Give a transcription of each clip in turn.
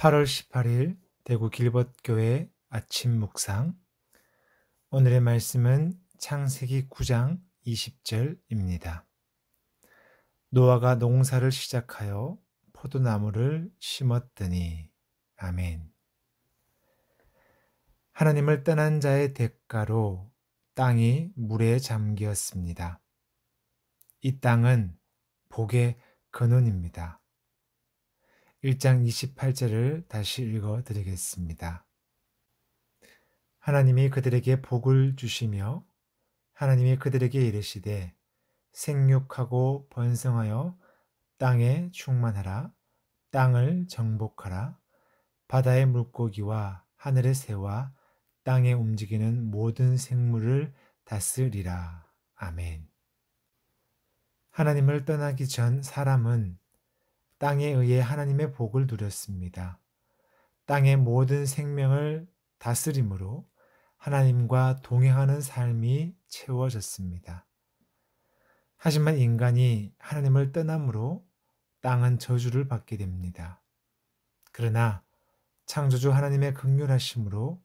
8월 18일 대구 길벗교회 아침 묵상. 오늘의 말씀은 창세기 9장 20절입니다. 노아가 농사를 시작하여 포도나무를 심었더니. 아멘. 하나님을 떠난 자의 대가로 땅이 물에 잠기었습니다. 이 땅은 복의 근원입니다. 1장 28절을 다시 읽어 드리겠습니다. 하나님이 그들에게 복을 주시며 하나님이 그들에게 이르시되 생육하고 번성하여 땅에 충만하라. 땅을 정복하라. 바다의 물고기와 하늘의 새와 땅에 움직이는 모든 생물을 다스리라. 아멘. 하나님을 떠나기 전 사람은 땅에 의해 하나님의 복을 누렸습니다. 땅의 모든 생명을 다스림으로 하나님과 동행하는 삶이 채워졌습니다. 하지만 인간이 하나님을 떠남으로 땅은 저주를 받게 됩니다. 그러나 창조주 하나님의 긍휼하심으로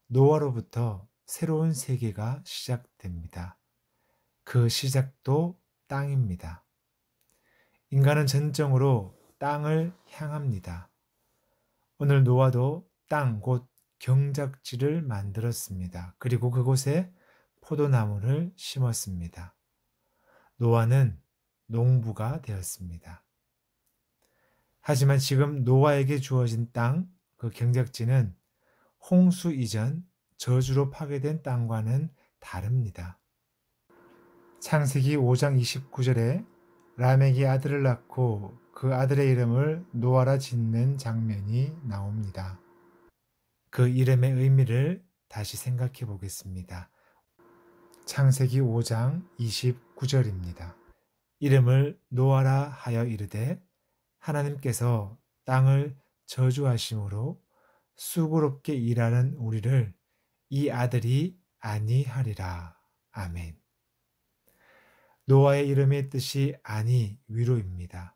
노아로부터 새로운 세계가 시작됩니다. 그 시작도 땅입니다. 인간은 전적으로 땅을 향합니다. 오늘 노아도 땅, 곧 경작지를 만들었습니다. 그리고 그곳에 포도나무를 심었습니다. 노아는 농부가 되었습니다. 하지만 지금 노아에게 주어진 땅, 그 경작지는 홍수 이전 저주로 파괴된 땅과는 다릅니다. 창세기 5장 29절에 라멕이 아들을 낳고 그 아들의 이름을 노아라 짓는 장면이 나옵니다. 그 이름의 의미를 다시 생각해 보겠습니다. 창세기 5장 29절입니다. 이름을 노아라 하여 이르되 하나님께서 땅을 저주하심으로 수고롭게 일하는 우리를 이 아들이 아니하리라. 아멘. 노아의 이름의 뜻이 아니, 위로입니다.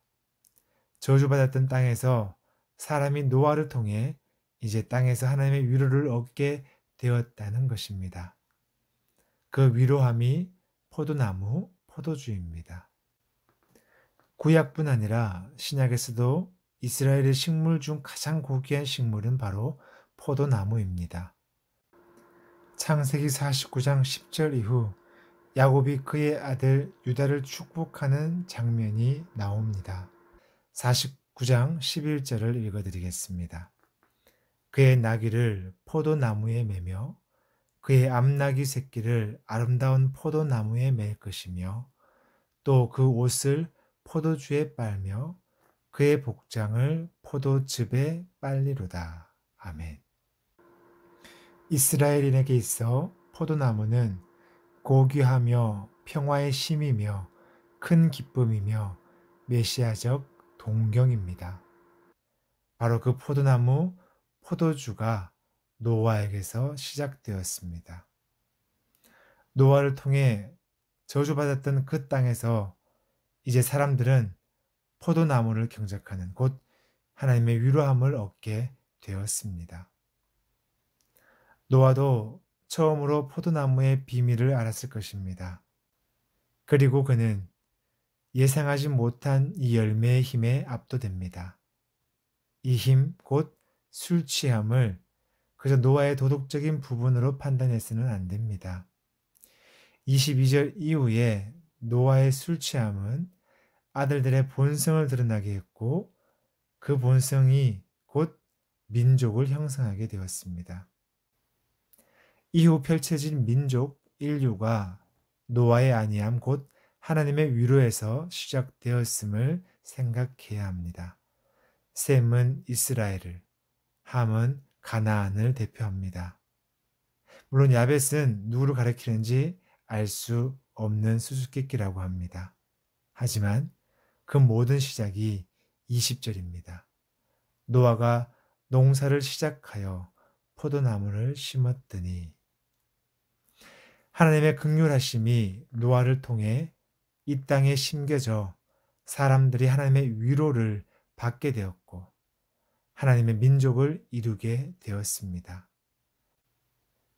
저주받았던 땅에서 사람이 노아를 통해 이제 땅에서 하나님의 위로를 얻게 되었다는 것입니다. 그 위로함이 포도나무, 포도주입니다. 구약뿐 아니라 신약에서도 이스라엘의 식물 중 가장 고귀한 식물은 바로 포도나무입니다. 창세기 49장 10절 이후 야곱이 그의 아들 유다를 축복하는 장면이 나옵니다. 49장 11절을 읽어드리겠습니다. 그의 나귀를 포도나무에 매며 그의 암나귀 새끼를 아름다운 포도나무에 맬 것이며 또 그 옷을 포도주에 빨며 그의 복장을 포도즙에 빨리로다. 아멘. 이스라엘인에게 있어 포도나무는 고귀하며 평화의 심이며 큰 기쁨이며 메시아적 동경입니다. 바로 그 포도나무, 포도주가 노아에게서 시작되었습니다. 노아를 통해 저주받았던 그 땅에서 이제 사람들은 포도나무를 경작하는 곧 하나님의 위로함을 얻게 되었습니다. 노아도 처음으로 포도나무의 비밀을 알았을 것입니다. 그리고 그는 예상하지 못한 이 열매의 힘에 압도됩니다. 이 힘, 곧 술 취함을 그저 노아의 도덕적인 부분으로 판단해서는 안 됩니다. 22절 이후에 노아의 술 취함은 아들들의 본성을 드러나게 했고 그 본성이 곧 민족을 형성하게 되었습니다. 이후 펼쳐진 민족 인류가 노아의 아니함 곧 하나님의 위로에서 시작되었음을 생각해야 합니다. 셈은 이스라엘을, 함은 가나안을 대표합니다. 물론 야벳은 누구를 가리키는지 알 수 없는 수수께끼라고 합니다. 하지만 그 모든 시작이 20절입니다. 노아가 농사를 시작하여 포도나무를 심었더니. 하나님의 긍휼하심이 노아를 통해 이 땅에 심겨져 사람들이 하나님의 위로를 받게 되었고 하나님의 민족을 이루게 되었습니다.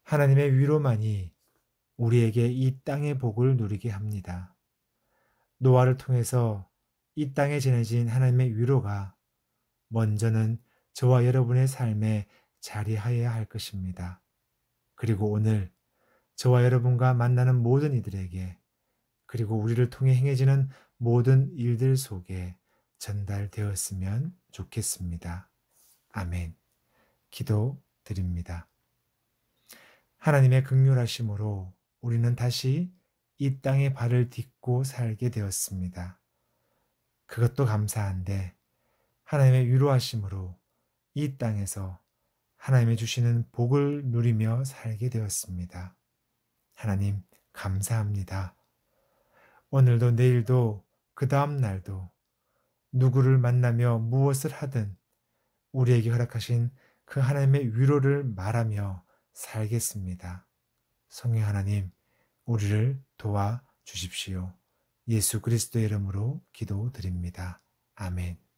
하나님의 위로만이 우리에게 이 땅의 복을 누리게 합니다. 노아를 통해서 이 땅에 전해진 하나님의 위로가 먼저는 저와 여러분의 삶에 자리하여야 할 것입니다. 그리고 오늘 저와 여러분과 만나는 모든 이들에게, 그리고 우리를 통해 행해지는 모든 일들 속에 전달되었으면 좋겠습니다. 아멘. 기도드립니다. 하나님의 긍휼하심으로 우리는 다시 이 땅에 발을 딛고 살게 되었습니다. 그것도 감사한데 하나님의 위로하심으로 이 땅에서 하나님의 주시는 복을 누리며 살게 되었습니다. 하나님 감사합니다. 오늘도 내일도 그 다음 날도 누구를 만나며 무엇을 하든 우리에게 허락하신 그 하나님의 위로를 말하며 살겠습니다. 성령 하나님, 우리를 도와 주십시오. 예수 그리스도의 이름으로 기도드립니다. 아멘.